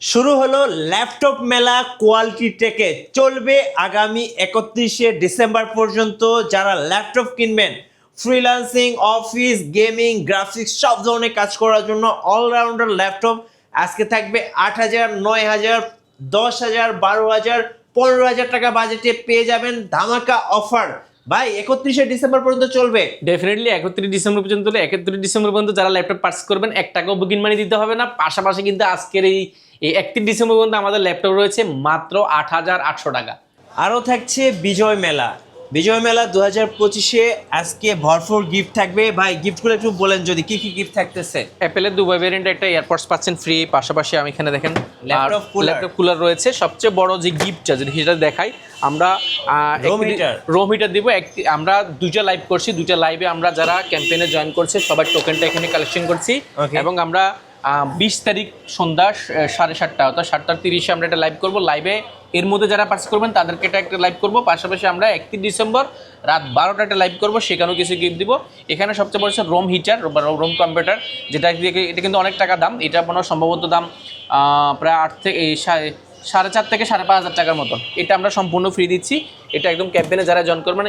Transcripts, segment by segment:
শুরু হলো ল্যাপটপ মেলা কোয়ালিটি টেকে চলবে আগামী 31শে ডিসেম্বর পর্যন্ত। যারা ল্যাপটপ কিনবেন ফ্রিল্যান্সিং, অফিস, গেমিং, গ্রাফিক্স সব ধরনের কাজ করার জন্য অলরাউন্ডার ল্যাপটপ আজকে থাকবে 8,000, 9,000, 10,000, 12,000, 15,000 টাকা বাজেটে পেয়ে যাবেন ধামাকা অফার। ভাই 31শে ডিসেম্বর পর্যন্ত চলবে। ডেফিনেটলি 31 ডিসেম্বর পর্যন্ত, 31 ডিসেম্বর পর্যন্ত যারা ল্যাপটপ পারচেজ করবেন 1 টাকাও বুকিং মানি দিতে হবে না। পাশাপাশি কিন্তু আজকের এই 31 ডিসেম্বর পর্যন্ত আমাদের ল্যাপটপ রয়েছে মাত্র 8,800 টাকা। আরও থাকছে বিজয় মেলা। বিজয় মেলা 2025-এ আজকে ভরপুর গিফট থাকবে। ভাই গিফটগুলো একটু বলেন যদি কি কি গিফট থাকতেছে। অ্যাপেলের দুবাই ভ্যারিয়েন্টের একটা এয়ারপডস পাচ্ছেন ফ্রি। পাশাপাশি আমি এখানে দেখেন ল্যাপটপ কুলার রয়েছে। সবচেয়ে বড় যে গিফটটা যদি সেটা দেখাই, আমরা রোম হিটার দিব। আমরা 2টা লাইভ করছি, 2টা লাইভে আমরা যারা ক্যাম্পেইনে জয়েন করছে সবার টোকেনটা এখানে কালেকশন করছি। এবং আমরা 20 তারিখ সন্ধ্যা 7:30 অর্থাৎ 7:30 আমরা একটা লাইভ করব। লাইভে এর মধ্যে যারা পার্চেস করবেন তাদেরকে একটা লাইভ করব। পাশাপাশি আমরা 31 ডিসেম্বর রাত 12টা একটা লাইভ করব, সেখানেও কিছু গিফট দিব। এখানে সবচেয়ে বড় হচ্ছে রোম হিটার বা রোম কম্পিউটার, যেটা এটা কিন্তু অনেক টাকা দাম। এটা মনে হয় সম্ভবত দাম প্রায় 8 থেকে 4.5 থেকে 5,500 টাকার মতন। এটা আমরা সম্পূর্ণ ফ্রি দিচ্ছি। এটা একদম ক্যাম্পেইনে যারা জয়েন করবেন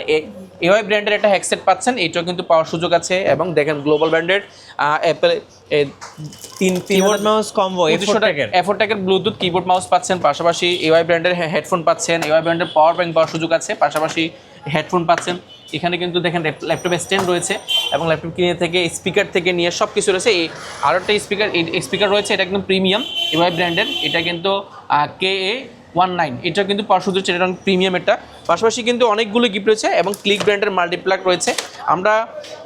এওয়াই ব্র্যান্ডের একটা হেডসেট পাচ্ছেন, এটাও কিন্তু পাওয়ার সুযোগ আছে। এবং দেখেন গ্লোবাল ব্র্যান্ডের অ্যাপেল কিবোর্ড মাউস কম্বো এফোর ট্যাগের ব্লুটুথ কিবোর্ড মাউস পাচ্ছেন। পাশাপাশি এওয়াই ব্র্যান্ডের হেডফোন পাচ্ছেন, এওয়াই ব্র্যান্ডের পাওয়ার ব্যাংক পাওয়ার সুযোগ আছে। পাশাপাশি হেডফোন পাচ্ছেন। এখানে কিন্তু দেখেন ল্যাপটপের স্ট্যান্ড রয়েছে এবং ল্যাপটপ কিনে থেকে স্পিকার থেকে নিয়ে সব কিছু রয়েছে। এই আরও একটা স্পিকার রয়েছে, এটা একদম প্রিমিয়াম এওয়াই ব্র্যান্ডের। এটা কিন্তু KA19, এটা কিন্তু পাওয়ার সুযোগ, এটা প্রিমিয়াম এটা। পাশাপাশি কিন্তু অনেকগুলো গিফট রয়েছে এবং ক্লিক ব্র্যান্ডের মাল্টিপ্লাক রয়েছে। আমরা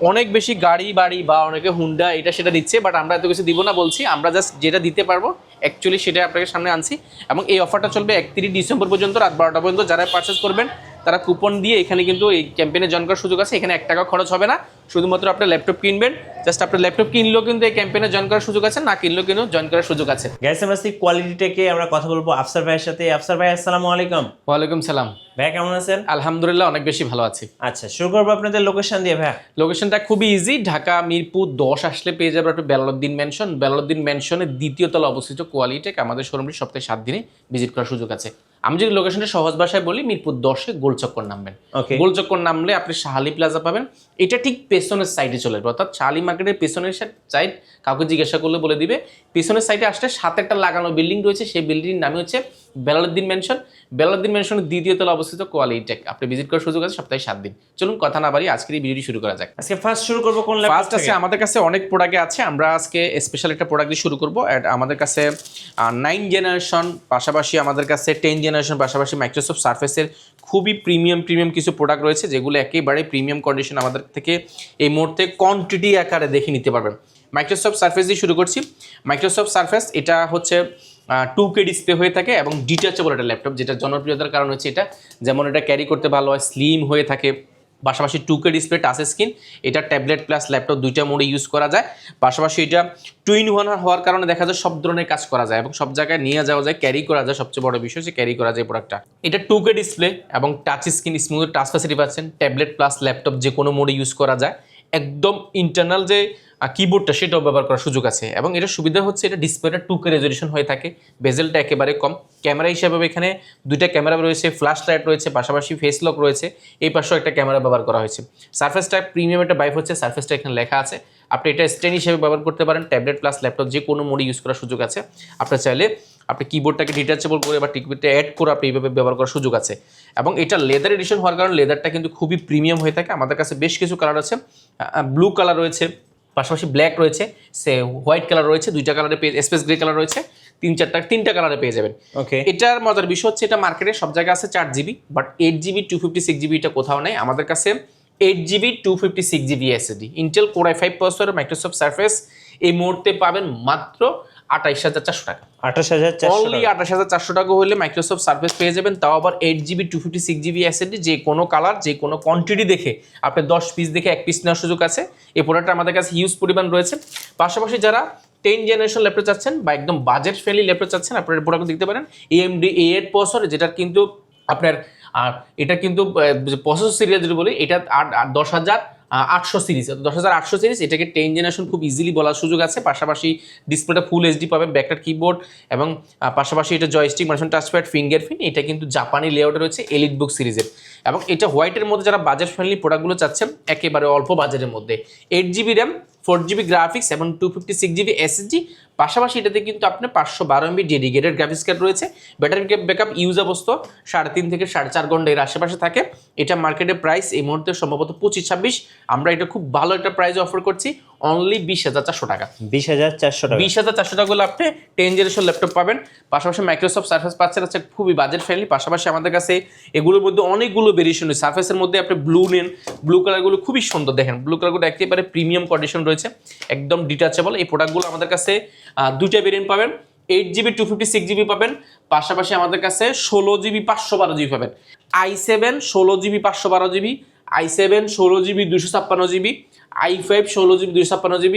অনেক বেশি গাড়ি বাড়ি বা অনেকে হুন্ডা এটা সেটা দিচ্ছে, বাট আমরা এত কিছু দিব না বলছি। আমরা জাস্ট যেটা দিতে পারবো অ্যাকচুয়ালি সেটা আপনাকে সামনে আনছি। এবং এই অফারটা চলবে 31 ডিসেম্বর পর্যন্ত রাত 12টা পর্যন্ত। যারা পারচেস করবেন তারা কুপন দিয়ে এখানে কিন্তু এই ক্যাম্পেইনে জয়েন করার সুযোগ আছে। এখানে 1 টাকা খরচ হবে না, শুধুমাত্র আপনার ল্যাপটপ কিনবেন। জাস্ট আপনার ল্যাপটপ কিনলেও কিন্তু এই ক্যাম্পেইনে জয়েন করার সুযোগ আছে, না কিনলেও কিন্তু জয়েন করার সুযোগ আছে। গাইস আমরা কোয়ালিটি টেকে আমরা কথা বলবো আফসার ভাইয়ের সাথে। আফসার ভাই আসসালামু আলাইকুম। ওয়ালাইকুম সালাম ভাই, কেমন আছেন? আলহামদুলিল্লাহ, অনেক বেশি ভালো আছি। আচ্ছা, শুরু করবো আপনাদের লোকেশন দিয়ে। ভাই লোকেশনটা খুবই ইজি, ঢাকা মিরপুর 10 আসলে পেয়ে যাবে আপনি বেলালউদ্দিন ম্যানশন। বেলালউদ্দিন ম্যানশনের 2য় তলা অবস্থিত কোয়ালিটেক। আমাদের শোরুমটি সপ্তাহে 7 দিনে ভিজিট করার সুযোগ আছে। আমি যদি লোকেশনটা সহজ ভাষায় বলি, মিরপুর 10-এ গোলচক্কর নামবেন। গোলচক্কর নামলে আপনি শাহালি প্লাজা পাবেন। এটা ঠিক পেছনের সাইডে চলে যাবে, অর্থাৎ শাহালি মার্কেটের পেছনের সাইড। কাউকে জিজ্ঞাসা করলে বলে দিবে। পেছনের সাইডে আসলে সাথে একটা লাগানো বিল্ডিং রয়েছে, সেই বিল্ডিংয়ের নামই হচ্ছে বেলালউদ্দিন ম্যানশন। বেলালউদ্দিন ম্যানশনের 2য় তলা অবস্থিত কোয়ালিটেক। আপনি ভিজিট করার সুযোগ আছে সপ্তাহে 7 দিন। চলুন কথা না বাড়ি আজকের এই ভিডিওটি শুরু করা যাক। আজকে ফার্স্ট শুরু করবো কোন ল্যাপটপ? ফার্স্ট আছে আমাদের কাছে অনেক প্রোডাক্ট আছে। আমরা আজকে স্পেশাল একটা প্রোডাক্ট দিয়ে শুরু করবো। আমাদের কাছে 9 জেনারেশন, পাশাপাশি আমাদের কাছে 10 জেনারেশন, পাশাপাশি মাইক্রোসফট সার্ফেসের খুবই প্রিমিয়াম কিছু প্রোডাক্ট রয়েছে, যেগুলো একেবারে প্রিমিয়াম কন্ডিশন আমাদের থেকে এই মুহূর্তে কোয়ান্টিটি আকারে দেখে নিতে পারবেন। মাইক্রোসফট সার্ফেস দিয়ে শুরু করছি। মাইক্রোসফট সার্ফেস এটা হচ্ছে 2K ডিসপ্লে হয়ে থাকে এবং ডিটাচেবল একটা ল্যাপটপ, যেটা জনপ্রিয়তার কারণ হচ্ছে এটা, যেমন এটা ক্যারি করতে ভালো হয়, স্লিম হয়ে থাকে। পাশাপাশি 2K ডিসপ্লে, টাচ স্ক্রিন। এটা ট্যাবলেট প্লাস ল্যাপটপ 2টা মোডে ইউজ করা যায়। পাশাপাশি এটা টুইন ওয়ান হওয়ার কারণে দেখা যায় সব ধরনের কাজ করা যায় এবং সব জায়গায় নিয়ে যাওয়া যায়, ক্যারি করা যায়। সবচেয়ে বড় বিষয় হচ্ছে ক্যারি করা যায় প্রোডাক্টটা। এটা 2K ডিসপ্লে এবং touch screen, smooth touch facility পাচ্ছেন। ট্যাবলেট প্লাস ল্যাপটপ যে কোনো মোডে ইউজ করা যায়। একদম ইন্টারনাল যে কিবোর্ডটা সেটাও ব্যবহার করার সুযোগ আছে। এবং এটা সুবিধা হচ্ছে এটা ডিসপ্লেটা 2K রেজলিউশন হয়ে থাকে, বেজেলটা একেবারে কম। ক্যামেরা হিসাবে এখানে 2টা ক্যামেরা রয়েছে, ফ্ল্যাশ লাইট রয়েছে, পাশাপাশি ফেস লক রয়েছে। এই পাশেও একটা ক্যামেরা ব্যবহার করা হয়েছে। সার্ফেসটা প্রিমিয়াম একটা বাইক হচ্ছে, সার্ফেসটা এখানে লেখা আছে। আপনি এটা স্ট্যান্ড হিসেবে ব্যবহার করতে পারেন। ট্যাবলেট প্লাস ল্যাপটপ যে কোনো মোডে ইউজ করার সুযোগ আছে। আপনার চাইলে আপনি কিবোর্ডটাকে ডিটাচেবল করে বা টিকবিটটা অ্যাড করে আপনি এইভাবে ব্যবহার করার সুযোগ আছে। এবং এটা লেদার এডিশন হওয়ার কারণে লেদারটা কিন্তু খুবই প্রিমিয়াম হয়ে থাকে। আমাদের কাছে বেশ কিছু কালার আছে, ব্লু কালার রয়েছে, পাশাপাশি ব্ল্যাক রয়েছে, হোয়াইট কালার রয়েছে, 2টা কালারে পেয়ে, স্পেস গ্রে কালার রয়েছে, 3টা কালারে পেয়ে যাবেন। এটার মজার বিষয় হচ্ছে এটা মার্কেটে সব জায়গায় আছে 4GB, বাট 8GB 256GB এটা কোথাও নেই। আমাদের কাছে 8GB 256GB SSD Intel core i5 processor Microsoft surface এই মুহূর্তে পাবেন মাত্র 28,400 টাকা। 28,400 টাকা হলে মাইক্রোসফট সার্ফেস পেয়ে যাবেন, তাও আবার 8GB 256GB এসএসডি। যে কোনো কালার, যে কোনো কোয়ান্টিটি দেখে আপনি 10 পিস দেখে 1 পিস নেওয়ার সুযোগ আছে। এই প্রোডাক্টটা আমাদের কাছে হিউজ পরিমাণ রয়েছে। পাশাপাশি যারা 10 জেনারেশন ল্যাপটপ চাচ্ছেন বা একদম বাজেট ফ্রেন্ডলি ল্যাপটপ চাচ্ছেন, আপনারা প্রোডাক্ট দেখতে পারেন। AMD A8 প্রসেসর, যেটার কিন্তু আপনার এটা কিন্তু প্রসেসর সিরিয়াল যদি বলি, এটা 10,000 800 সিরিজ, 10800 সিরিজ, এটাকে 10 জেনারেশন খুব ইজিলি বলার সুযোগ আছে। পাশাপাশি ডিসপ্লেটা ফুল এইচডি পাবে, ব্যাকটার কিবোর্ড এবং পাশাপাশি এটা জয়স্টিক মানে টাচপ্যাড ফিঙ্গারপ্রিন্ট, এটা কিন্তু জাপানি লেআউটে রয়েছে এলিট বুক সিরিজের। এবং এটা হোয়াইটের মধ্যে যারা বাজেট ফ্রেন্ডলি প্রোডাক্টগুলো চাচ্ছেন একেবারে অল্প বাজেটের মধ্যে, 8GB র্যাম, 4GB গ্রাফিক্স এবং 256GB এসএসডি, পাশাপাশি এটাতে কিন্তু আপনার 512 MB ডেডিকেটেড গ্রাফিক্স কার্ড রয়েছে। ব্যাটারি ব্যাকআপ ইউজ অবস্থা 3.5 থেকে 4.5 ঘন্টা এর আশেপাশে থাকে। এটা মার্কেটের প্রাইস এই মুহূর্তে সম্ভবত 25-26, আমরা এটা খুব ভালো একটা প্রাইস অফার করছি, অনলি 20,400 টাকা। 20,400 টাকা, 20,400 টাকা হলে আপনি 10 জেনারেশন ল্যাপটপ পাবেন। পাশাপাশি মাইক্রোসফট সার্ফেস পাচ্ছেন, আছে খুবই বাজেট ফ্রেন্ডলি। পাশাপাশি আমাদের কাছে এগুলোর মধ্যে অনেকগুলো ভেরিয়েশন রয়েছে। সার্ফেসের মধ্যে আপনি ব্লু নেন, ব্লু কালারগুলো খুবই সুন্দর, দেখেন ব্লু কালারগুলো একেবারে প্রিমিয়াম কন্ডিশন রয়েছে, একদম ডিটাচেবল। এই প্রোডাক্টগুলো আমাদের কাছে দুইটা ভেরিয়েন্ট পাবেন, 8GB 256GB পাবেন, পাশাপাশি আমাদের কাছে 16GB 512GB পাবেন। i7 16GB 512GB, i7 16GB 256GB, i5 16GB 256GB,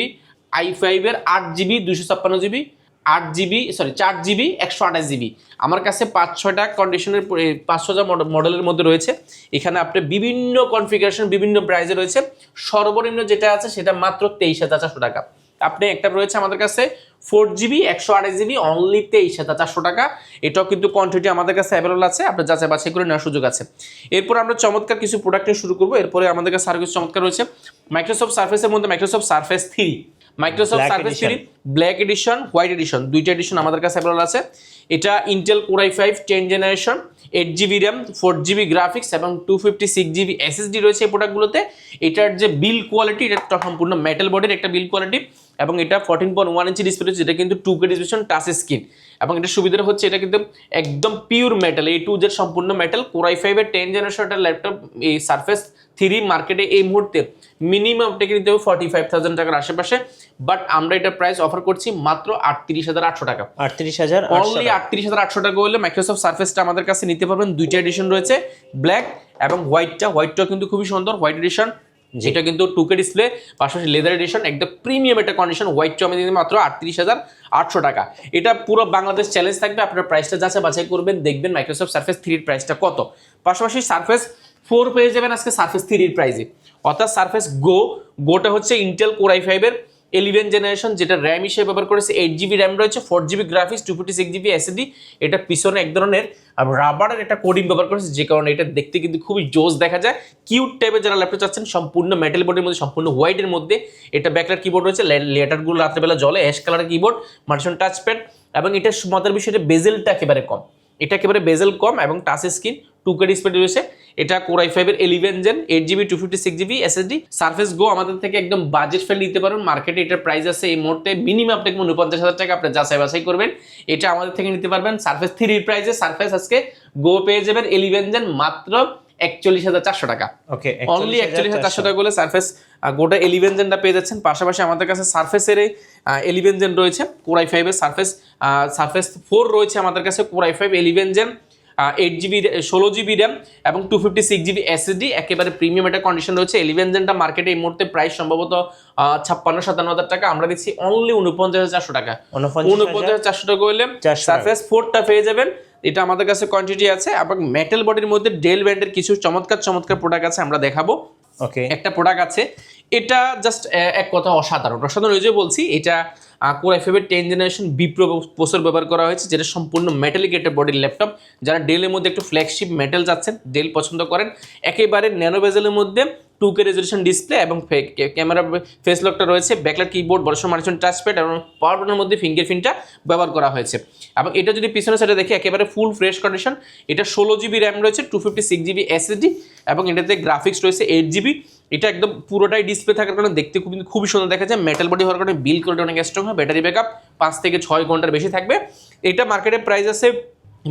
i5 এর 8GB 256GB, 4GB 128GB। আমার কাছে 5-6টা কন্ডিশনের 500 মডেলের মধ্যে রয়েছে। এখানে আপনি বিভিন্ন কনফিগারেশন বিভিন্ন প্রাইসে রয়েছে। সর্বনিম্ন যেটা আছে সেটা মাত্র 23,400 টাকা। আপনি একটা রয়েছে আমাদের কাছে 4GB 128GB, অনলি 23,400 টাকা। এটাও কিন্তু কোয়ান্টিটি আমাদের কাছে অ্যাভেলেবল আছে, আপনি যাচাই বাছাই করে নেওয়ার সুযোগ আছে। এরপর আমরা চমৎকার কিছু প্রোডাক্ট নিয়ে শুরু করবো। এরপরে আমাদের কাছে আরো কিছু চমৎকার রয়েছে। মাইক্রোসফট সার্ফেসের মধ্যে Microsoft surface 3, Microsoft surface 3 black addition, white addition, দুইটা এডিশন আমাদের কাছে অ্যাভেলেবল আছে। এটা Intel core i5 10 generation, 8GB RAM, 4GB graphics এবং 256GB এসএসডি রয়েছে এই প্রোডাক্টগুলোতে। এটার যে বিল কোয়ালিটি, এটা সম্পূর্ণ মেটাল বডির একটা বিল কোয়ালিটি, এবং এটা 14.1 ইঞ্চি ডিসপ্লে রয়েছে, যেটা কিন্তু 2K ডিসপ্লে টাচ স্ক্রিন। এবং এটা সুবিধাটা হচ্ছে এটা কিন্তু একদম pure metal, A to Z সম্পূর্ণ মেটাল। কোর i5 এর 10 জেনারেশনের ল্যাপটপ এই সার্ফেস 3 মার্কেটে এই মুহূর্তে মিনিমাম টেকে নিতে হবে 45,000 টাকার আশেপাশে, বাট আমরা এটা প্রাইস অফার করছি মাত্র 38,800 টাকা। 38,800, অনলি 38,800 টাকা হলে মাইক্রোসফট সার্ফেসটা আমাদের কাছে নিতে পারবেন। দুইটা এডিশন রয়েছে, ব্ল্যাক এবং হোয়াইটটাও কিন্তু খুবই সুন্দর, হোয়াইট এডিশন, যেটা কিন্তু 2K ডিসপ্লে, পাশাপাশি লেদার এডিশন, একদম প্রিমিয়াম একটা কন্ডিশন। হোয়াইটটা আমি দিতে মাত্র 38,800 টাকা। এটা পুরো বাংলাদেশ চ্যালেঞ্জ থাকবে, আপনারা প্রাইসটা যাচাই বাছাই করবেন, দেখবেন মাইক্রোসফট সার্ফেস 3 এর প্রাইসটা কত। পাশাপাশি সার্ফেস 4 পেয়ে যাবেন আজকে সার্ফেস 3 এর প্রাইসে, অর্থাৎ সার্ফেস গোটা হচ্ছে ইন্টেল কোর i5 এর 11 জেনারেশন, যেটা র্যাম হিসেবে ব্যবহার করেছে 8GB র্যাম রয়েছে, 4GB গ্রাফিক্স, 256GB এসএসডি। এটা পিছনে এক ধরনের রাবারের একটা কোডিং ব্যবহার করেছে, যে কারণে এটা দেখতে কিন্তু খুবই জোস দেখা যায়, কিউট টাইপের। যারা ল্যাপটপ চাচ্ছেন সম্পূর্ণ মেটাল বডির মধ্যে, সম্পূর্ণ হোয়াইটের মধ্যে, এটা ব্যাকলাইট কিবোর্ড রয়েছে, লেটারগুলো রাত্রেবেলা জলে, অ্যাশ কালারের কিবোর্ড, মাল্টিফাংশন টাচপ্যাড, এবং এটার মজার বিষয়টা বেজেলটা একেবারে কম, এটা একেবারে বেজেল কম এবং টাচ স্ক্রিন, 2K ডিসপ্লে রয়েছে। এটা কোর i5 এর 11 gen, 8GB 256GB SSD. Surface গো আমাদের থেকে একদম বাজেট ফ্রেন্ডলি নিতে পারবেন। মার্কেটে এটার প্রাইস আছে এই মুহূর্তে মিনিমাম আপনি 49,000 টাকা, আপনি যাচাই বাছাই করবেন, এটা আমাদের থেকে নিতে পারবেন। সার্ফেস 3 এর প্রাইসে সার্ফেস আজকে গো পেয়ে যাবেন 11 জেন মাত্র 41,400 টাকা। ওকে, অনলি 41,400 টাকা বলে সার্ফেস গোটা 11 জেনটা পেয়ে যাচ্ছেন। পাশাপাশি আমাদের কাছে সার্ফেসের 11 জেন রয়েছে, কোর i5 এর সার্ফেস 4 রয়েছে আমাদের কাছে, core i5 11 gen, 8GB 16GB RAM এবং 256GB এসএসডি, একেবারে প্রিমিয়াম একটা কন্ডিশন রয়েছে। 11 জেনটা মার্কেটে এই মুহূর্তে প্রাইস সম্ভবত 56-57 টাকা, আমরা দিচ্ছি অনলি 49,400 টাকা। 49,400 টাকা হলে সার্ফেস 4টা পেয়ে যাবেন। এটা আমাদের কাছে কোয়ান্টিটি আছে, এবং মেটাল বডির মধ্যে ডেল ব্র্যান্ডের কিছু চমৎকার প্রোডাক্ট আছে, আমরা দেখাবো। ওকে, একটা প্রোডাক্ট আছে, এটা জাস্ট এক কথা অসাধারণ ওই যে বলছি, এটা কোর i5 এর 10 জেনারেশন বি প্রো প্রসেসর ব্যবহার করা হয়েছে, যেটা সম্পূর্ণ মেটালিক একটা বডির ল্যাপটপ। যারা ডেলের মধ্যে একটু ফ্ল্যাগশিপ মেটাল যাচ্ছেন, ডেল পছন্দ করেন, একেবারে ন্যানো বেজেলের মধ্যে 2K রেজলিউশন ডিসপ্লে এবং ক্যামেরা ফেস লকটা রয়েছে, ব্যাকলাইট কিবোর্ড, বড় মাল্টিফাংশন টাচপ্যাড এবং পাওয়ার বাটনের মধ্যে ফিঙ্গারপ্রিন্টটা ব্যবহার করা হয়েছে। এবং এটা যদি পিছনের সাইডে দেখি, একেবারে ফুল ফ্রেশ কন্ডিশন। এটা 16GB র্যাম রয়েছে, 256GB এসএসডি, এবং এটাতে গ্রাফিক্স রয়েছে 8GB। এটা একদম পুরোটাই ডিসপ্লে থাকার কারণে দেখতে খুবই সুন্দর দেখা যায়। মেটাল বডি হওয়ার কারণে বিল কোয়ালিটি অনেক স্ট্রং হয়, ব্যাটারি ব্যাকআপ 5 থেকে 6 ঘন্টার বেশি থাকবে। এটা মার্কেটের প্রাইস আছে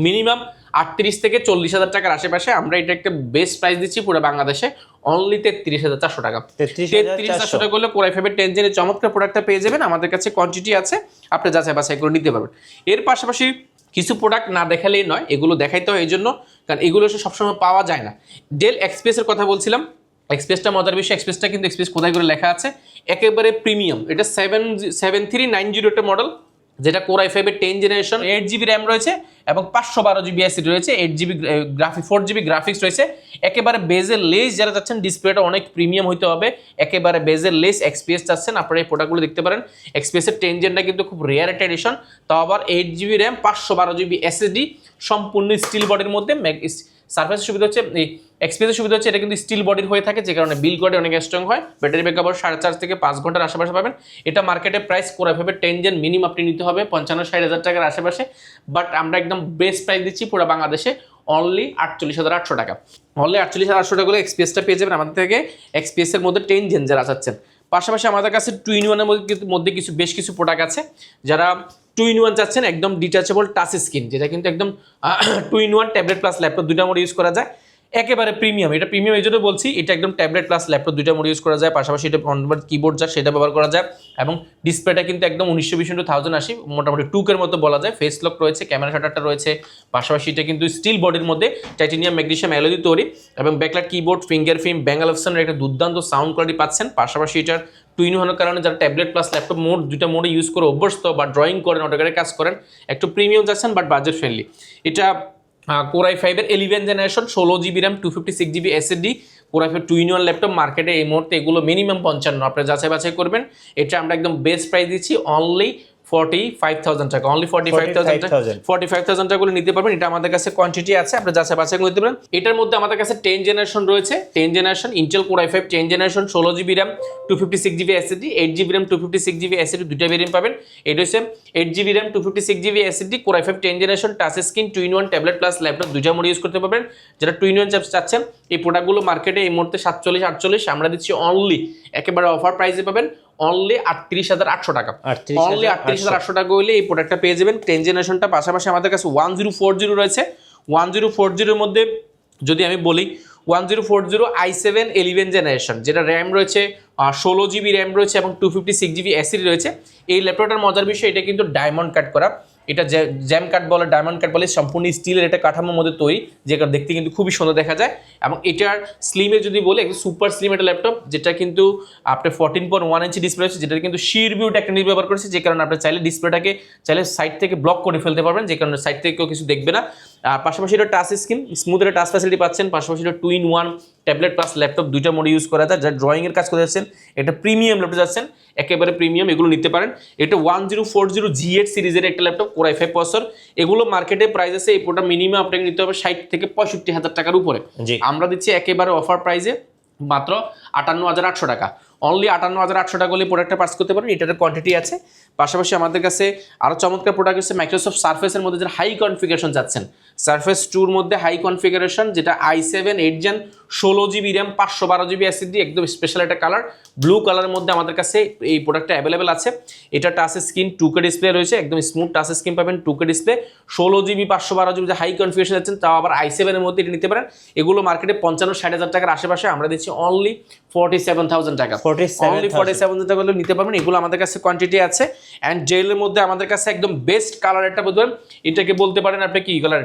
মিনিমাম 38 থেকে 40,000 টাকার আশেপাশে, আমরা এটা একটা বেস্ট প্রাইস দিচ্ছি পুরো বাংলাদেশে, অনলি 33,400 টাকা। 33,400 টাকা করলে কোর i5 এর 10 জেনের চমৎকার প্রোডাক্টটা পেয়ে যাবেন। আমাদের কাছে কোয়ান্টিটি আছে, আপনি যাচাই বাছাই করে নিতে পারবেন। এর পাশাপাশি কিছু প্রোডাক্ট না দেখালেই নয়, এগুলো দেখাইতে হয় এই জন্য, কারণ এগুলো সবসময় পাওয়া যায় না। ডেল এক্সপ্রেসের কথা বলছিলাম, এক্সপ্রেসটা মজার বিষয়, এক্সপ্রেসটা কিন্তু এক্সপ্রেস কোথায় করে লেখা আছে, একেবারে প্রিমিয়াম। এটা 7390 একটা মডেল, যেটা কোর i5 এর 10 জেনারেশন 8GB র্যাম রয়েছে এবং 512GB এসএসডি রয়েছে, 8GB গ্রাফিক 4GB গ্রাফিক্স রয়েছে। একেবারে বেজের লেস যারা চাচ্ছেন ডিসপ্লেটা অনেক প্রিমিয়াম হইতে হবে, একেবারে বেজের লেস XPS চাচ্ছেন, আপনারা এই প্রোডাক্টগুলো দেখতে পারেন। XPS এর 10 জেনটা কিন্তু খুব রেয়ার একটা এডিশন, তাও আবার 8GB র্যাম 512GB এসএসডি, সম্পূর্ণ স্টিল বডির মধ্যে। সারফেসের সুবিধা হচ্ছে এই XPS এর সুবিধা হচ্ছে এটা কিন্তু স্টিল বডির হয়ে থাকে, যে কারণে বিল্ড কোয়ালিটি অনেক স্ট্রং হয়। ব্যাটারি ব্যাকআপ 4.5 থেকে 5 ঘন্টার আশেপাশে পাবেন। এটা মার্কেটে প্রাইস কোর i5 এর 10 জেন মিনিমাম আপনি নিতে হবে 55-60 হাজার টাকার আশেপাশে, বাট আমরা একদম বেস্ট প্রাইস দিচ্ছি পুরো বাংলাদেশে অনলি 48,800 টাকা। অনলি 48,800 টাকা করে XPS-টা পেয়ে যাবেন আমাদের থেকে। XPS এর মধ্যে 10 জেন যারা চাচ্ছেন। পাশাপাশি আমাদের কাছে 2-in-1 এর মধ্যে বেশ কিছু প্রোডাক্ট আছে। যারা 2-in-1 চাচ্ছেন একদম ডিটাচেবল টাচ স্ক্রিন, যেটা কিন্তু একদম 2-in-1 ট্যাবলেট প্লাস ল্যাপটপ দুইটা মোড ইউজ করা যায়, একেবারে প্রিমিয়াম। এটা প্রিমিয়াম এই জন্য বলছি, এটা একদম ট্যাবলেট প্লাস ল্যাপটপ দুইটা মোড ইউজ করা যায়। পাশাপাশি এটা অনবোর্ড কিবোর্ড যা সেটা ব্যবহার করা যায়, এবং ডিসপ্লেটা কিন্তু একদম 1920x1080 মোটামুটি 2K মতো বলা যায়। ফেস লক রয়েছে, ক্যামেরা শাটারটা রয়েছে। পাশাপাশি এটা কিন্তু স্টিল বডির মধ্যে টাইটেনিয়াম ম্যাগনেসিয়াম অ্যালয় দিয়ে তৈরি, এবং backlight keyboard, finger print, Bengal অপশনের একটা দুর্দান্ত সাউন্ড কোয়ালিটি পাচ্ছেন। পাশাপাশি এটার 2-in-1 এর কারণে যারা ট্যাবলেট প্লাস ল্যাপটপ মোড দুইটা মোডে ইউজ করে অভ্যস্ত বা ড্রয়িং করেন, অটোক্যাডে কাজ করেন, একটু প্রিমিয়াম যাচ্ছেন বাট বাজেট ফ্রেন্ডলি। এটা কোর i5 এর 11 generation 16GB RAM 256GB SSD core i5 2-in-1 laptop. মার্কেটে এই মুহূর্তে এগুলো মিনিমাম 55, আপনারা যাচাই বাছাই করবেন। এটা আমরা একদম বেস্ট প্রাইস দিচ্ছি অনলি 45,000 টাকা। অনলি 45,000 টাকা করে নিতে পারবেন। এটা আমাদের কাছে কোয়ান্টিটি আছে, আপনি যাচাই বাছাই করতে পারেন। এটার মধ্যে আমাদের কাছে 10 জেনারেশন রয়েছে, 10 generation Intel core i5 10 generation 16GB RAM 256GB SSD, 8GB RAM 256GB SSD দুইটা ভেরিয়েন্ট পাবেন। এটা হচ্ছে 8GB RAM 256GB SSD core i5 10 generation touch screen 2-in-1 tablet plus laptop দুইটা মোড ইউজ করতে পারবেন। যারা 2-in-1 চাচ্ছেন এই প্রোডাক্টগুলো মার্কেটে এই মুহূর্তে 47-48, আমরা দিচ্ছি অনলি একেবারে অফার প্রাইসে পাবেন অনলি 38,800 টাকা। অনলি 38,800 টাকা হইলে এই প্রোডাক্টটা পেয়ে যাবেন 10 জেনারেশনটা। পাশাপাশি আমাদের কাছে 1040 রয়েছে। 1040 এর মধ্যে যদি আমি বলি 1040 i7 11 জেনারেশন, যেটা র্যাম রয়েছে 16GB র্যাম রয়েছে এবং 256GB এসএসডি রয়েছে। এই ল্যাপটপটার মজার বিষয় এটা কিন্তু ডায়মন্ড কাট করা, এটা জ্যাম কাট বলে, ডায়মন্ড কাট বলে, সম্পূর্ণ স্টিলের এটা কাঠামোর মধ্যে তৈরি, যেটা দেখতে কিন্তু খুবই সুন্দর দেখা যায়। এবং এটার স্লিমে যদি বলি একদম সুপার স্লিম একটা ল্যাপটপ, যেটা কিন্তু আপনার 14.1 ইঞ্চি ডিসপ্লে হচ্ছে, যেটা কিন্তু শির ভিউ টেকনোলজি ব্যবহার করেছে, যে কারণে আপনি চাইলে ডিসপ্লেটাকে চাইলে সাইড থেকে ব্লক করে ফেলতে পারবেন, যে কারণে সাইড থেকে কেউ কিছু দেখবে না। আর পাশাপাশি এটা টাচ স্ক্রিন স্মুথ একটা টাচ ফ্যাসিলিটি পাচ্ছেন। পাশাপাশি এটা 2-in-1 ট্যাবলেট প্লাস ল্যাপটপ দুইটা মোডে ইউজ করা যায়। যারা ড্রয়িংয়ের কাজ করে যাচ্ছেন, এটা প্রিমিয়াম ল্যাপটপ যাচ্ছেন, একেবারে প্রিমিয়াম, এগুলো নিতে পারেন। এটা 1040 G8 সিরিজের একটা ল্যাপটপ কোর i5 প্রসেসর। এগুলো মার্কেটে প্রাইস আছে এই প্রোডাক্ট মিনিমাম আপনাকে নিতে হবে 60 থেকে 65,000 টাকার উপরে। আমরা দিচ্ছি একেবারে অফার প্রাইসে মাত্র 58,800 টাকা। অনলি 58,800 টাকা হলে প্রোডাক্টটা পার্স করতে পারেন। এটার কোয়ান্টিটি আছে। পাশাপাশি আমাদের কাছে আরও চমৎকার প্রোডাক্ট হচ্ছে মাইক্রোসফট সার্ফেসের মধ্যে যারা হাই কনফিগারেশন যাচ্ছেন, সার্ফেস 2 মধ্যে হাই কনফিগারেশন, যেটা i7 8 gen 16GB RAM 512GB SSD, একদম স্পেশাল একটা কালার ব্লু কালারের মধ্যে আমাদের কাছে এই প্রোডাক্টটা অ্যাভেলেবেল আছে। এটা টাচ স্ক্রিন 2K ডিসপ্লে রয়েছে, একদম স্মুথ টাচ স্ক্রিন পাবেন 2K ডিসপ্লে, 16GB 512GB যে হাই কনফিগারেশন যাচ্ছেন, তাও আবার i7 এর মধ্যে এটা নিতে পারেন। এগুলো মার্কেটে 55-60 হাজার টাকার আশেপাশে, আমরা দিচ্ছি অনলি 47,000 টাকা। অনলি 47,000 টাকা নিতে পারবেন। এগুলো আমাদের কাছে কোয়ান্টিটি আছে। অ্যান্ড জেলের মধ্যে আমাদের কাছে একদম বেস্ট কালার একটা বলতে পারেন, এটাকে বলতে পারেন আপনি কি কালার,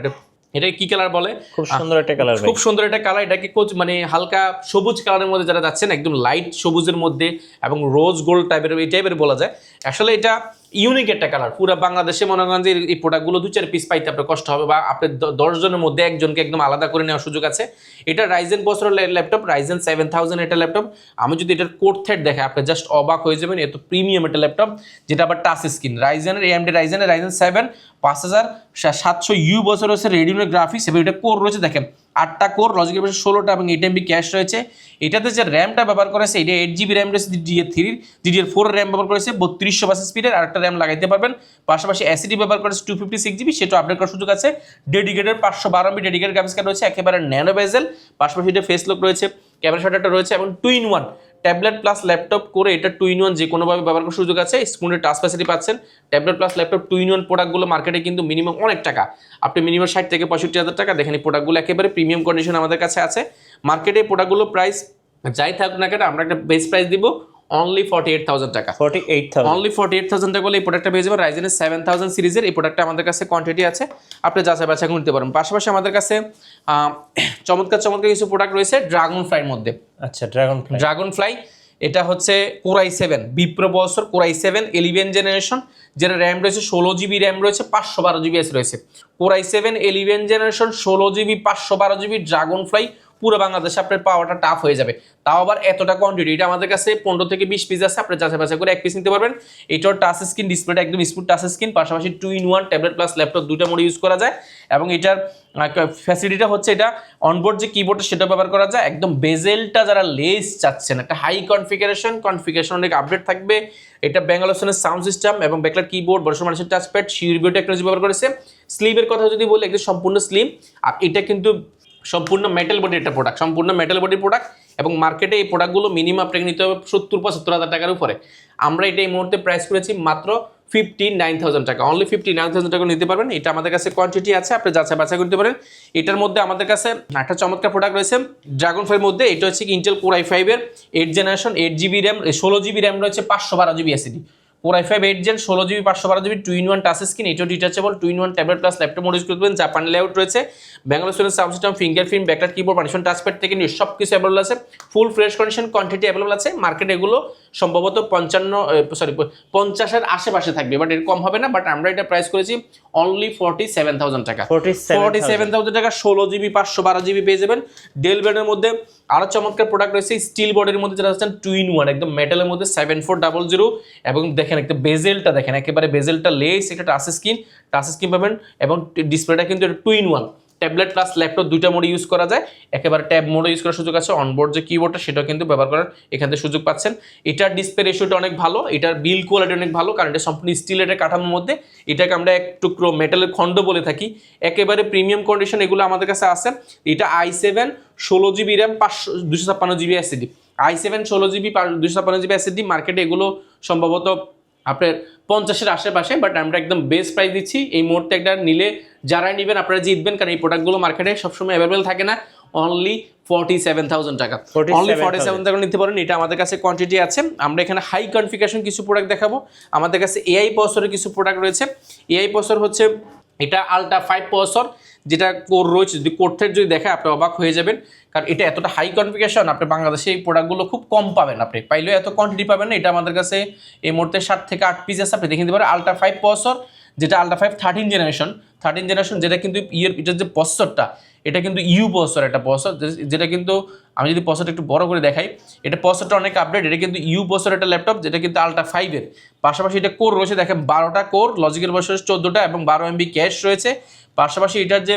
এটা কি কালার বলে, খুব সুন্দর একটা কালার, খুব সুন্দর একটা কালার। এটাকে মানে হালকা সবুজ কালারের মধ্যে যারা যাচ্ছেন, একদম লাইট সবুজের মধ্যে এবং রোজ গোল্ড টাইপের, এই টাইপের বলা যায়। আসলে এটা ইউনিক একটা কালার। পুরো বাংলাদেশে মনে করেন যে এই প্রোডাক্টগুলো 2-4 পিস পাইতে আপনার কষ্ট হবে, বা আপনার 10 জনের মধ্যে একজনকে একদম আলাদা করে নেওয়ার সুযোগ আছে। এটা রাইজেন প্রসেসরের ল্যাপটপ, রাইজেন 7000 এটা ল্যাপটপ। আমি যদি এটার কোড থ্রেড দেখে আপনি জাস্ট অবাক হয়ে যাবেন, এত প্রিমিয়াম একটা ল্যাপটপ, যেটা আবার টাচ স্ক্রিন। রাইজেনের AMD রাইজেনের রাইজেন 7 5700U বছর হচ্ছে রেডিওনের গ্রাফিক্স, এবং এটা কোর রয়েছে দেখেন 8টা কোর, লজিকের পাশে 16টা এবং 8MB ক্যাশ রয়েছে। এটাতে যে র্যামটা ব্যবহার করেছে, এটা 8GB র্যাম রয়েছে, DDR4 র্যাম ব্যবহার করেছে 3200 বাস স্পিডের, আর একটা র্যাম লাগাইতে পারবেন। পাশাপাশি এসএসডি ব্যবহার করেছে 256GB, সেটা আপডেট করার সুযোগ আছে। Dedicated 512MB dedicated graphics card রয়েছে, একেবারে ন্যানো বেজেল। পাশাপাশি এটা ফেস লক রয়েছে, ক্যামেরা শাটারটা রয়েছে, এবং 2-in-1 ট্যাবলেট প্লাস ল্যাপটপ করে এটা 2-in-1 যে কোনোভাবে ব্যবহার করার সুযোগ আছে। স্ক্রিনের টাচ ফ্যাসিলিটি পাচ্ছেন। ট্যাবলেট প্লাস ল্যাপটপ 2-in-1 প্রোডাক্টগুলো মার্কেটে কিন্তু মিনিমাম অনেক টাকা, আপনি মিনিমাম 60 থেকে 65,000 টাকা দেখেন। এই প্রোডাক্টগুলো একেবারে প্রিমিয়াম কন্ডিশন আমাদের কাছে আছে। মার্কেটে প্রোডাক্টগুলো প্রাইস যাই থাকুক না কেন, আমরা একটা বেস্ট প্রাইস দিব অনলি 48,000 টাকা। 48,000 অনলি 48,000 টাকা বলে এই প্রোডাক্টটা পেয়ে যাবেন। রাইজেনের 7000 সিরিজের এই প্রোডাক্টটা আমাদের কাছে কোয়ান্টিটি আছে, আপনি যাচাই বাছাই করে নিতে পারেন। পাশাপাশি আমাদের কাছে চমৎকার কিছু প্রোডাক্ট রয়েছে ড্রাগন ফ্লাইয়ের মধ্যে। আচ্ছা, ড্রাগন ফ্লাই। এটা হচ্ছে core i 7 Bipro processor, core i 7 11 generation, যেটা র্যাম রয়েছে 16 জিবি, র্যাম রয়েছে 512 জিবি এস রয়েছে। Core i 7 11 generation 16 GB 512 GB dragon fly, পুরো বাংলাদেশে আপনার পাওয়াটা টাফ হয়ে যাবে, তাও আবার এতটা কোয়ান্টিটি। এটা আমাদের কাছে 15 থেকে 20 পিস আছে, আপনি যাচাই বাছাই করে এক পিস নিতে পারবেন। এটার টাচ স্ক্রিন, ডিসপ্লেটা একদম স্মুথ টাচ স্ক্রিন, পাশাপাশি 2-in-1 ট্যাবলেট প্লাস ল্যাপটপ দুটো মোডে ইউজ করা যায়। এবং এটার ফ্যাসিলিটিটা হচ্ছে এটা অনবোর্ড যে কিবোর্ডটা সেটা ব্যবহার করা যায়। একদম বেজেলটা যারা লেস চাচ্ছেন, একটা হাই কনফিগারেশন অনেক আপডেট থাকবে। এটা ব্যাঙ্গালোসনের সাউন্ড সিস্টেম এবং ব্যাকলাইট কিবোর্ড, বর্ষমান মানুষের টাচপ্যাড, সিউরিবিও টেকনোলজি ব্যবহার করেছে। স্লিভের কথা যদি বলি, একদম সম্পূর্ণ স্লিম। আর এটা কিন্তু সম্পূর্ণ মেটাল বডির একটা প্রোডাক্ট, সম্পূর্ণ মেটাল বডির প্রোডাক্ট। এবং মার্কেটে এই প্রোডাক্টগুলো মিনিমাম আপনাকে নিতে হবে 70-75 হাজার টাকার উপরে। আমরা এটা এই মুহূর্তে প্রাইস করেছি মাত্র 59,000 টাকা, অনলি 59,000 টাকা নিতে পারবেন। এটা আমাদের কাছে কোয়ান্টিটি আছে, আপনি যাচাই বাছাই করতে পারেন। এটার মধ্যে আমাদের কাছে একটা চমৎকার প্রোডাক্ট রয়েছে ড্রাগন ফ্লাইয়ের মধ্যে। এটা হচ্ছে ইন্টেল কোর i5 এর 8 generation, 8 GB RAM, 16 GB RAM রয়েছে, 512 GB SSD. Core i5 8 gen, 16 GB 512 GB, 2-in-1 touch screen, এটাও detachable, 2-in-1 tablet plus laptop mode use করতে পারবেন। জাপান লেআউট রয়েছে, Bangalore sound system, fingerprint, backlight keyboard, partition touchpad থেকে নিয়ে সব কিছু available আছে। Full fresh condition, quantity available আছে। মার্কেটে এগুলো সম্ভবত 50-এর আশেপাশে থাকবে, বাট এর কম হবে না। বাট আমরা এটা প্রাইস করেছি অনলি 47,000 টাকা। 47,000 টাকা 16 জিবি 512 জিবি পেয়ে যাবেন। ডেল ব্র্যান্ডের মধ্যে আরো চমৎকার প্রোডাক্ট রয়েছে স্টিল বডির মধ্যে, যেটা হচ্ছে 2-in-1 একদম মেটালের মধ্যে 7400। এবং দেখেন একটা বেজেলটা দেখেন, একেবারে বেজেলটা লেস, এটা টাচ স্ক্রিন পাবেন। এবং ডিসপ্লেটা কিন্তু 2-in-1 ট্যাবলেট প্লাস ল্যাপটপ দুইটা মোডে ইউজ করা যায়। একেবারে ট্যাব মোডে ইউজ করার সুযোগ আছে। অনবোর্ড যে কিবোর্ডটা সেটাও কিন্তু ব্যবহার করার এখান থেকে সুযোগ পাচ্ছেন। এটার ডিসপ্লে রেশিওটা অনেক ভালো, এটার বিল কোয়ালিটি অনেক ভালো, কারণ এটা সম্পূর্ণ স্টিলের কাঠামোর মধ্যে। এটাকে আমরা এক টুকরো মেটালের খণ্ড বলে থাকি। একেবারে প্রিমিয়াম কন্ডিশন এগুলো আমাদের কাছে আছে। এটা i7 16 GB RAM 256 GB SSD, i7 16 GB 256 GB SSD. মার্কেটে এগুলো সম্ভবত আপনার 50-এর আশেপাশে, বাট আমরা একদম বেস্ট প্রাইস দিচ্ছি। এই মুহূর্তে একটা নিলে যারাই নেবেন আপনারা জিতবেন, কারণ এই প্রোডাক্টগুলো মার্কেটে সবসময় অ্যাভেলেবেল থাকে না। অনলি 47,000 টাকা, অনলি 47,000 টাকা নিতে পারেন। এটা আমাদের কাছে কোয়ান্টিটি আছে। আমরা এখানে হাই কনফিগারেশন কিছু প্রোডাক্ট দেখাবো। আমাদের কাছে এআই প্রসেসরের কিছু প্রোডাক্ট রয়েছে। এআই প্রসেসর হচ্ছে এটা আলট্রা 5 প্রসেসর, যেটা কোর রয়েছে, যদি কোরথের যদি দেখে আপনি অবাক হয়ে যাবেন, কারণ এটা এতটা হাই কনফিগারেশন আপনি বাংলাদেশে এই প্রোডাক্টগুলো খুব কম পাবেন, আপনি পাইলেও এত কোয়ান্টিটি পাবেন না। এটা আমাদের কাছে এই মুহূর্তে 7 থেকে 8 পিস আছে, আপনি দেখে নিতে পারেন। আলট্রা 5 প্রসেসর, যেটা আলট্রা 5 13 জেনারেশন, যেটা কিন্তু এটার যে প্রসেসরটা, এটা কিন্তু ইউ প্রসেসর, একটা প্রসেসর যেটা কিন্তু আমি যদি প্রসেসরটা একটু বড় করে দেখাই, এটা প্রসেসরটা অনেক আপডেট। এটা কিন্তু ইউ প্রসেসর একটা ল্যাপটপ, যেটা কিন্তু আলট্রা 5 এর। পাশাপাশি এটা কোর রয়েছে, দেখেন 12টা কোর, লজিক্যাল প্রসেসর 14টা এবং 12 MB ক্যাশ রয়েছে। পাশাপাশি এটার যে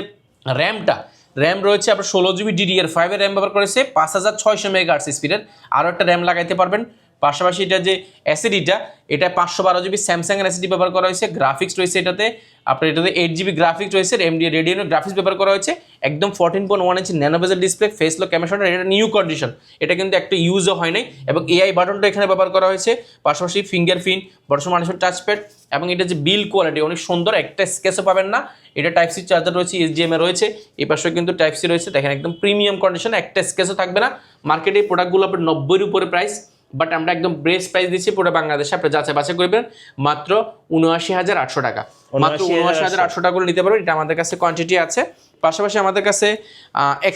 র্যাম রয়েছে আপনার 16 জিবি DDR5 এর র্যাম ব্যবহার করেছে, 5600 মেগাহার্টজ স্পিডের। আরও একটা র্যাম লাগাইতে পারবেন। পাশাপাশি এটা যে এসএসডিটা, এটা 512 জিবি স্যামসাং এর এসএসডি ব্যবহার করা হয়েছে। গ্রাফিক্স রয়েছে এটাতে, আপনার এটাতে 8 জিবি গ্রাফিক্স রয়েছে, এমডি রেডিয়নের গ্রাফিক্স ব্যবহার করা হয়েছে। একদম 14.1 ইঞ্চি ন্যানো বেজেল ডিসপ্লে, ফেস লক ক্যামেরা, এটা নিউ কন্ডিশন, এটা কিন্তু একটা ইউজও হয় নাই। এবং এআই বাটনটা এখানে ব্যবহার করা হয়েছে। পাশাপাশি ফিঙ্গারপ্রিন্ট, বর্তমান মানুষের টাচপ্যাড, এবং এটা যে বিল কোয়ালিটি অনেক সুন্দর, একটা স্কেচও পাবেন না। এটা টাইপ সি চার্জার রয়েছে, HDMI রয়েছে, এই পাশে কিন্তু টাইপ সি রয়েছে। দেখেন একদম প্রিমিয়াম কন্ডিশন, একটা স্কেচও থাকবে না। মার্কেটে এই প্রোডাক্টগুলো আপনার 90-এর উপরে প্রাইস, বাট আমরা একদম বেস্ট প্রাইস দিচ্ছি পুরো বাংলাদেশে। আপনি যাচাই বাছাই করবেন, মাত্র 79,800 টাকা, মাত্র 79,800 টাকা করে নিতে পারবেন। এটা আমাদের কাছে কোয়ান্টিটি আছে। পাশাপাশি আমাদের কাছে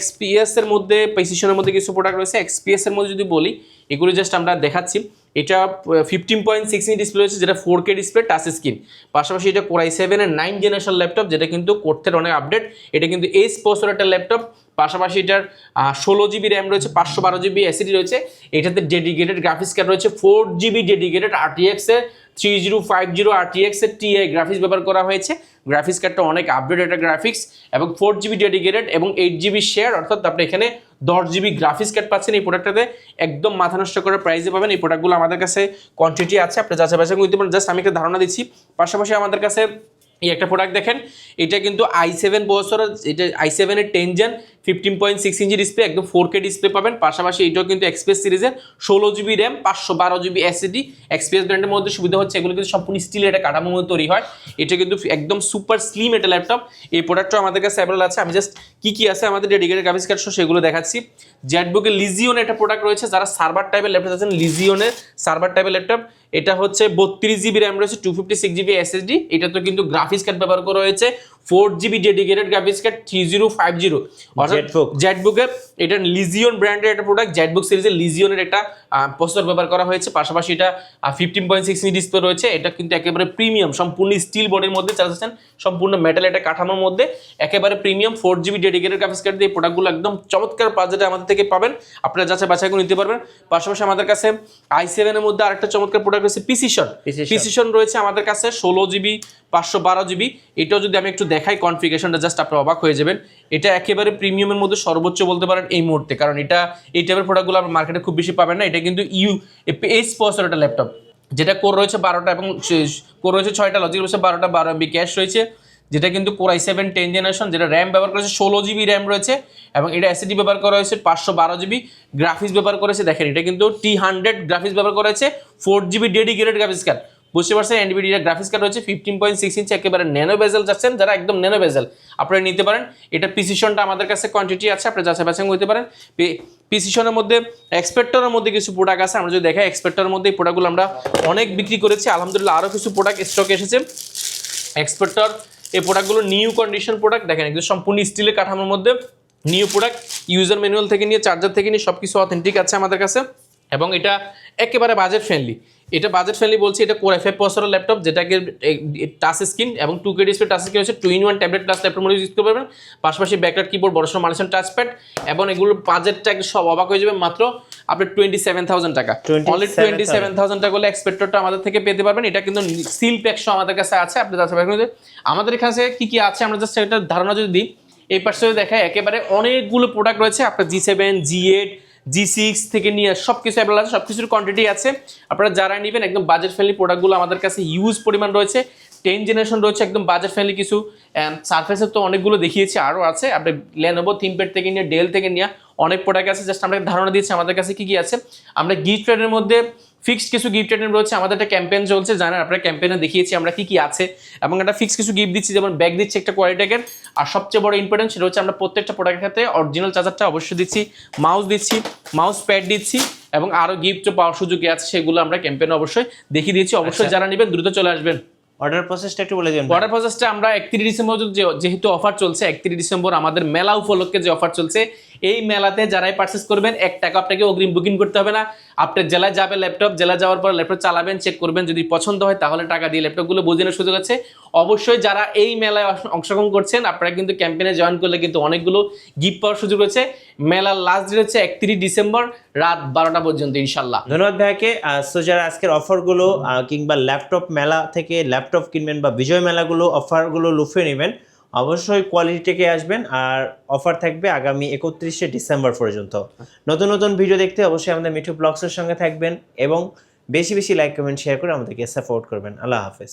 XPS এর মধ্যে, প্রিসিশনের মধ্যে কিছু প্রোডাক্ট রয়েছে। XPS এর মধ্যে যদি বলি, এগুলো জাস্ট আমরা দেখাচ্ছি। এটা 15.6 ইঞ্চি ডিসপ্লে রয়েছে, যেটা 4K ডিসপ্লে, টাচ স্ক্রিন। পাশাপাশি এটা কোর i7 এর 9 জেনারেশন ল্যাপটপ, যেটা কিন্তু কোর্থের অনেক আপডেট। এটা কিন্তু এস প্রসেসর একটা ল্যাপটপ। পাশাপাশি এটার 16 জিবি র্যাম রয়েছে, 512 জিবি এসএসডি রয়েছে। এটাতে ডেডিকেটেড গ্রাফিক্স কার্ড রয়েছে, 4 জিবি ডেডিকেটেড RTX এর 3050 RTX এর TI গ্রাফিক্স ব্যবহার করা হয়েছে। গ্রাফিক্স কার্ডটা অনেক আপডেট একটা গ্রাফিক্স, এবং 4 জিবি ডেডিকেটেড এবং 8 জিবি শেয়ার, অর্থাৎ আপনি এখানে 10 জিবি গ্রাফিক্স কার্ড পাচ্ছেন। এই প্রোডাক্টটাতে একদম মাথা নষ্ট করে প্রাইসে পাবেন। এই প্রোডাক্টগুলো আমাদের কাছে কোয়ান্টিটি আছে, আপনি যাচাই বাছাই করতে পারেন। জাস্ট আমি একটা ধারণা দিচ্ছি। পাশাপাশি আমাদের কাছে এই একটা প্রোডাক্ট দেখেন, এটা কিন্তু i7 প্রসেসর, এটা i7 এর 10 জেন 15.6 ইঞ্চি ডিসপ্লে, একদম 4K ডিসপ্লে পাবেন। পাশাপাশি এটাও কিন্তু এক্সপ্রেস সিরিজের 16 GB RAM 512 GB SSD. Express ব্র্যান্ডের মধ্যে সুবিধা হচ্ছে এগুলো কিন্তু সম্পূর্ণ স্টিলের একটা কাঠামোর মধ্যে তৈরি হয়। এটা কিন্তু একদম সুপার স্লিম একটা ল্যাপটপ। এই প্রোডাক্টটা আমাদের কাছে অ্যাভেলেবল আছে। আমি জাস্ট কি আছে আমাদের ডেডিকেটেড গ্রাফিক্স কার্ড সেগুলো দেখাচ্ছি। জেটবুকের লিজিওন একটা প্রোডাক্ট রয়েছে, যারা সার্ভার টাইপের ল্যাপটপ আছেন, লিজিওনের সার্ভার টাইপের ল্যাপটপ। এটা হচ্ছে 32 জিবি র্যাম রয়েছে, 256 জিবি এসএসডি। এটা তো কিন্তু গ্রাফিক্স কার্ড ব্যবহার করা হয়েছে, 4GB ডেডিকেটেড গ্রাফিক্স কার্ড 3050 অর্থাৎ Jetbook। জেটবুকের এটা লিজিয়ন ব্র্যান্ডের একটা প্রোডাক্ট, জেটবুক সিরিজের লিজিয়নের একটা প্রসেসর ব্যবহার করা হয়েছে, পাশাপাশি এটা 15.6 ইঞ্চি ডিসপ্লে রয়েছে। এটা কিন্তু একেবারে প্রিমিয়াম, সম্পূর্ণ স্টিল বডির মধ্যে চালাচ্ছেন, সম্পূর্ণ মেটাল একটা কাঠামোর মধ্যে, একেবারে premium 4GB dedicated graphics card দিয়ে প্রোডাক্টগুলো একদম চমৎকার বাজেটে আমাদের থেকে পাবেন, আপনারা যাচাই বাছাই করে নিতে পারবেন। পাশাপাশি আমাদের কাছে i7 এর মধ্যে আরেকটা চমৎকার প্রোডাক্ট রয়েছে পিসিশন রয়েছে আমাদের কাছে 16GB 512GB। এটাও যদি আমি একটু দেখাই কনফিগারেশনটা, জাস্ট আপনি অবাক হয়ে যাবেন। এটা একেবারে প্রিমিয়ামের মধ্যে সর্বোচ্চ বলতে পারেন এই মুহূর্তে, কারণ এটা এই টাইপের প্রোডাক্টগুলো আপনার মার্কেটে খুব বেশি পাবেন না। এটা কিন্তু এইচ প্রসেসর একটা ল্যাপটপ, যেটা কোর রয়েছে 12টা এবং কোর রয়েছে 6টা, লজিক রয়েছে 12টা, 12MB ক্যাশ রয়েছে, যেটা কিন্তু কোর i7 10 জেনারেশন, যেটা র্যাম ব্যবহার করেছে 16GB র্যাম রয়েছে, এবং এটা এসএসডি ব্যবহার করা হয়েছে 512GB, গ্রাফিক্স ব্যবহার করেছে দেখেন এটা কিন্তু T100 গ্রাফিক্স ব্যবহার করা হয়েছে, 4GB ডেডিকেটেড গ্রাফিক্স কার্ড, বুঝতে পারছেন। এনভিডিয়া গ্রাফিক্স কার্ড রয়েছে 15.6 ইঞ্চি, একেবারে ন্যানো বেজেল যাচ্ছেন যারা, একদম ন্যানো বেজেল আপনারা নিতে পারেন। এটা প্রিসিশনটা আমাদের কাছে কোয়ান্টিটি আছে, আপনারা যাচাই বাছাই করতে পারেন। প্রিসিশনের মধ্যে এক্সপেক্টরের মধ্যে কিছু প্রোডাক্ট আছে, আমরা যদি দেখাই এক্সপেক্টরের মধ্যে এই প্রোডাক্টগুলো আমরা অনেক বিক্রি করেছি, আলহামদুলিল্লাহ আরও কিছু প্রোডাক্ট স্টকে এসেছে। এক্সপেক্টর এই প্রোডাক্টগুলো নিউ কন্ডিশন প্রোডাক্ট, দেখেন একদম সম্পূর্ণ স্টিলের কাঠামোর মধ্যে নিউ প্রোডাক্ট, ইউজার ম্যানুয়াল থেকে নিয়ে চার্জার থেকে নিয়ে সব কিছু অথেন্টিক আছে আমাদের কাছে, এবং এটা একেবারে বাজেট ফ্রেন্ডলি। এটা বাজেট ফ্রেন্ডলি বলছি, এটা কোর i5 প্রসেসরের ল্যাপটপ, যেটাকে টাচ স্ক্রিন এবং 2K ডিসপ্লে টাচ স্ক্রিন হচ্ছে 2-in-1 ট্যাবলেট প্লাস ল্যাপটপ মধ্যে ইউজ করতে পারবেন, পাশাপাশি ব্যাকলাইট কিবোর্ড, বড় সড়ো মাল্টিসাউন্ড টাচপ্যাড, এবং এগুলোর বাজেটটা একদম সব অবাক হয়ে যাবে, মাত্র আপনার 27,000 টাকা, অনলি 27,000 টাকা হলে এক্সপেক্টরটা আমাদের থেকে পেতে পারবেন। এটা কিন্তু সিল প্যাক সহ আমাদের কাছে আছে, আপনি আমাদের কাছে কি কি আছে আমরা জাস্ট একটা ধারণা যদি দিই, এই পাশে যদি দেখায় একেবারে অনেকগুলো প্রোডাক্ট রয়েছে, আপনার G7 G8 G6 থেকে নিয়ে সব কিছু অ্যাভেলেবল আছে, সব কিছুর কোয়ান্টিটি আছে, আপনারা যারা নেবেন একদম বাজেট ফ্রেন্ডলি প্রোডাক্টগুলো আমাদের কাছে হিউজ পরিমাণ রয়েছে। 10 জেনারেশন রয়েছে একদম বাজেট ফ্রেন্ডলি কিছু, সারফেসের তো অনেকগুলো দেখিয়েছি, আরও আছে, আপনি Lenovo ThinkPad থেকে নিয়ে ডেল থেকে নিয়ে অনেক প্রোডাক্ট আছে, জাস্ট আমরা ধারণা দিচ্ছি আমাদের কাছে কি কি আছে। আমরা গিফট রেটের মধ্যে ফিক্সড কিছু গিফট আইটেম রয়েছে, আমাদের একটা ক্যাম্পেইন চলছে, জানেন আপনারা, ক্যাম্পেইনে দেখিয়েছি আমরা কি কি আছে, এবং একটা ফিক্স কিছু গিফট দিচ্ছি, যেমন ব্যাগ দিচ্ছি একটা কোয়ালিটেকের, আর সবচেয়ে বড় ইম্পর্টেন্ট সেটা হচ্ছে আমরা প্রত্যেকটা প্রোডাক্টের ক্ষেত্রে অরিজিনাল চার্জারটা অবশ্যই দিচ্ছি, মাউস দিচ্ছি, মাউস প্যাড দিচ্ছি, এবং আরও গিফট পাওয়ার সুযোগ আছে, সেগুলো আমরা ক্যাম্পেইনে অবশ্যই দেখিয়ে দিচ্ছি। অবশ্যই যারা নেবেন দ্রুত চলে আসবেন। অর্ডার প্রসেসটা একটু বলে দিন। অর্ডার প্রসেসটা আমরা 31 ডিসেম্বর যেহেতু অফার চলছে, 31 ডিসেম্বর আমাদের মেলা উপলক্ষে যে অফার চলছে, এই মেলাতে যারাই পারচেস করবেন 1 টাকা আপনাকে অগ্রিম বুকিং করতে হবে না। আপনার জেলায় যাবে ল্যাপটপ, জেলা যাওয়ার পর ল্যাপটপ চালাবেন, চেক করবেন, যদি পছন্দ হয় তাহলে টাকা দিয়ে ল্যাপটপগুলো বোঝানোর সুযোগ আছে। অবশ্যই যারা এই মেলায় অংশগ্রহণ করছেন, আপনারা কিন্তু ক্যাম্পেইনে জয়েন করলে কিন্তু অনেকগুলো গিফট পাওয়ার সুযোগ আছে। মেলার লাস্ট ডেট হচ্ছে 31 ডিসেম্বর রাত 12টা পর্যন্ত ইনশাল্লাহ। ধন্যবাদ ভাইকে। সো যারা আজকের অফারগুলো কিংবা ল্যাপটপ মেলা থেকে ল্যাপটপ কিনবেন বা বিজয় মেলাগুলো অফারগুলো লুফে নেবেন, অবশ্যই কোয়ালিটি থেকে আসবেন, আর অফার থাকবে আগামী 31শে ডিসেম্বর পর্যন্ত। নতুন নতুন ভিডিও দেখতে অবশ্যই আমাদের মিঠু ব্লগসের সঙ্গে থাকবেন, এবং বেশি বেশি লাইক কমেন্ট শেয়ার করে আমাদেরকে সাপোর্ট করবেন। আল্লাহ হাফেজ।